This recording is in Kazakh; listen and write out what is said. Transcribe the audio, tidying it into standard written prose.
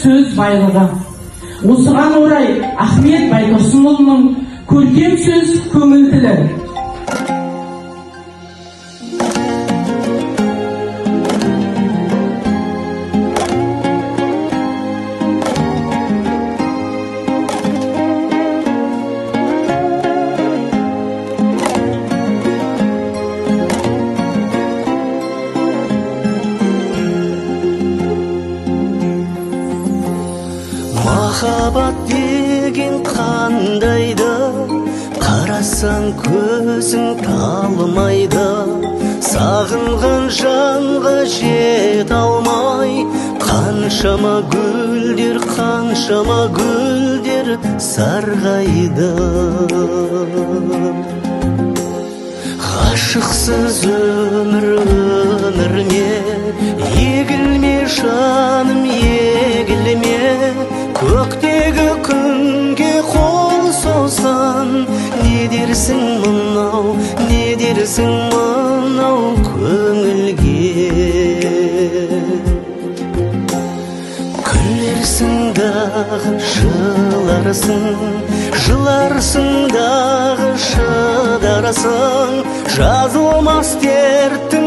сөз байлығы. Осыған орай Ахмет Байтұрсынұлының көркем сөз көңіл тілі. Махаббат деген қандайды, қарасаң көзің талмайды. Сағынған жанға жет алмай, қаншама гүлдер сарғайды. Ғашықсыз өмір ме, егілме жаным, егілме. Көктегі күнге қол созсан, не дерсің мынау көңілге? Күлерсің дағы жыларсың дағы шыдарсың, жазылмас дерттің